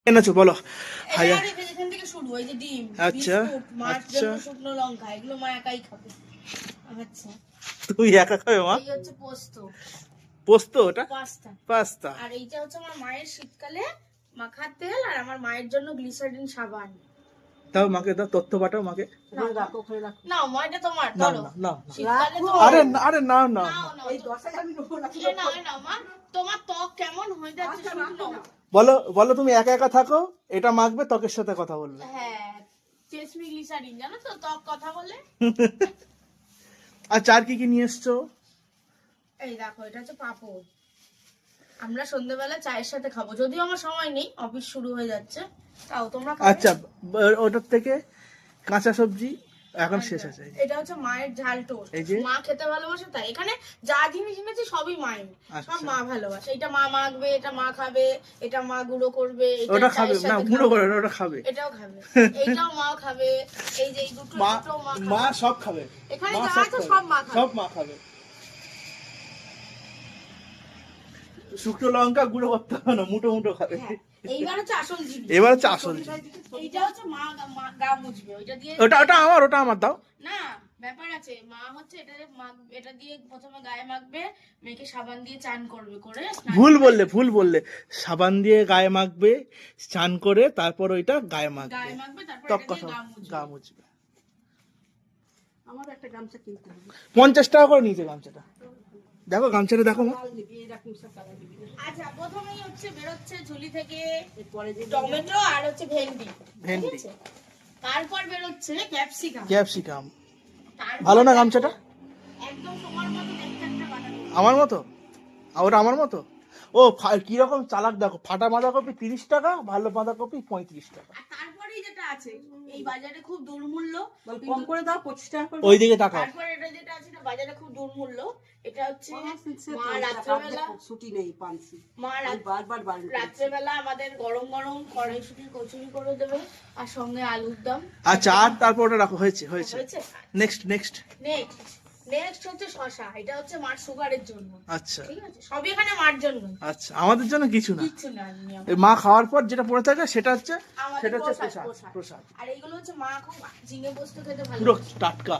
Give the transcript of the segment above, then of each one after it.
এনেছো বলো। এখান থেকে শুরু, এই যে ডিম, আচ্ছা বিস্কুট, মাছ, আচ্ছা, শুকনো লঙ্কা, এগুলো মা একাই খাবে। আচ্ছা, তুই একা খাবে মা? এই হচ্ছে পোস্ত, পোস্ত, ওটা পাস্তা, পাস্তা। আর এইটা হচ্ছে আমার মায়ের শীতকালে মাখা তেল, আর আমার মায়ের জন্য গ্লিসারিন সাবান। তাও মাকে দাও, তথ্য পাঠাও মাকে। না মা, এটা তোমার, না ধরো। না না, শীতকালে আরে আরে না না, এই দশায় আমি না মা, তোমার ত্বক কেমন হয়ে যাচ্ছে শুকনো। বলো বলো, তুমি একা একা থাকো, এটা মাখবে, ত্বকের সাথে কথা বলবে। হ্যাঁ, চেসমি গ্লিসারিন, জানো তো, ত্বক কথা বলে। আর চার কি কি নিয়ে এসছো? এই দেখো, এটা হচ্ছে পাপড়। আমরা সন্ধ্যেবেলা চায়ের সাথে খাবো, যদিও আমার সময় নেই, অফিস শুরু হয়ে যাচ্ছে, তাও তোমরা খাবে। আচ্ছা, ওটার থেকে কাঁচা সবজি এখন শেষ আছে। এটা হচ্ছে মায়ের ঝাল টোস্ট, এই যে মা খেতে ভালোবাসে, তাই এখানে যা জিনিস এনেছে সবই মায়ের, সব মা ভালোবাসে। এটা মা মাখবে, এটা মা খাবে, এটা মা গুঁড়ো করবে, এটা ওটা খাবে চায়ের না, সাথে গুঁড়ো খাবে, করে ওটা খাবে, এটাও খাবে, এইটাও মা খাবে, এই যে এই দুটো মা মা খাবে। সব খাবে, এখানে মা যা সব আছে খাবে, সব মা খাবে, সব মা খাবে। শুকনো লঙ্কা গুঁড়ো করতে হবে না, মুঠো মুঠো খাবে। এইবার হচ্ছে আসল জিনিস, এবার হচ্ছে আসল জিনিস। এইটা হচ্ছে মা গা মুছবে, ওইটা দিয়ে। ওটা ওটা আমার দাও না, ব্যাপার আছে, মা হচ্ছে এটা দিয়ে প্রথমে গায়ে মাখবে, মেয়েকে সাবান দিয়ে চান করবে, করে ভুল বললে, সাবান দিয়ে গায়ে মাখবে, স্নান করে তারপর ওইটা গায়ে মাখবে, তারপর তক এটা দিয়ে কথা গা মুছবে। আমার একটা গামছা কিনতে হবে, 50 টাকা করে নিয়েছে গামছাটা। দেখো গামছাটা দেখো মা। আচ্ছা, প্রথমেই হচ্ছে বেরোচ্ছে ঝুলি থেকে টমেটো আর হচ্ছে ভেন্ডি, ভেন্ডি, তারপর বেরোচ্ছে ক্যাপসিকাম, ক্যাপসিকাম। ভালো না গামছাটা? একদম তোমার মতো দেখতে একটা বানানো। আমার মতো? ওটা আমার মতো? ও কিরকম চালাক দেখো, ফাটা বাঁধাকপি 30 টাকা, ভালো বাঁধাকপি 35 টাকা। আর তারপরেই যেটা আছে, এই বাজারে খুব দুর্মূল্য, কম করে দাও 25 টাকা করে। ওইদিকে তাকাও। তারপর এটা যেটা আছে, এটা বাজারে খুব দুর্মূল্য, এটা হচ্ছে মা রাত্রেবেলা ছুটি নেই পানসি, মা রাত্রেবেলা আমাদের গরম গরম কড়াইশুঁটির কচুরি করে দেবে, আর সঙ্গে আলুর দম। আচ্ছা, আর তারপর ওটা রাখো, হয়েছে। নেক্সট নেক্সট হচ্ছে শশা, এটা হচ্ছে মার সুগারের জন্য। আচ্ছা ঠিক আছে, সব এখানে মার জন্য। আচ্ছা, আমাদের জন্য কিছু না, নিয়ম। এই মা খাওয়ার পর যেটা পড়ে থাকে সেটা হচ্ছে প্রসাদ। আর এইগুলো হচ্ছে মা খুব ঝিঙে পোস্ত খেতে ভালো, পুরো টাটকা।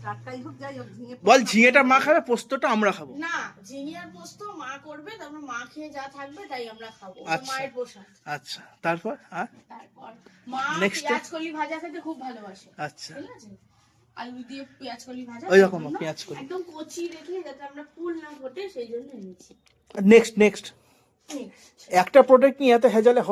টাটকাই হোক যাই হোক, ঝিঙে বল, ঝিঙেটা মা খাবে, পোস্তটা আমরা খাবো। না, ঝিঙে আর পোস্ত মা করবে, তারপর মা খেয়ে যা থাকবে তাই আমরা খাবো, মায়ের প্রসাদ। আচ্ছা, তারপর মা পেঁয়াজ কলি ভাজা খেতে খুব ভালোবাসে। আচ্ছা, ঠিক আছে, আলু দিয়ে পেঁয়াজ কলি ভাজা, ওই রকম পেঁয়াজ কলি একদম কচি রেখে, যাতে আমরা ফুল না ঘটে, সেই জন্য এনেছি। নেক্সট একটা প্রোডাক্ট নিয়ে এত হেজালে হবে?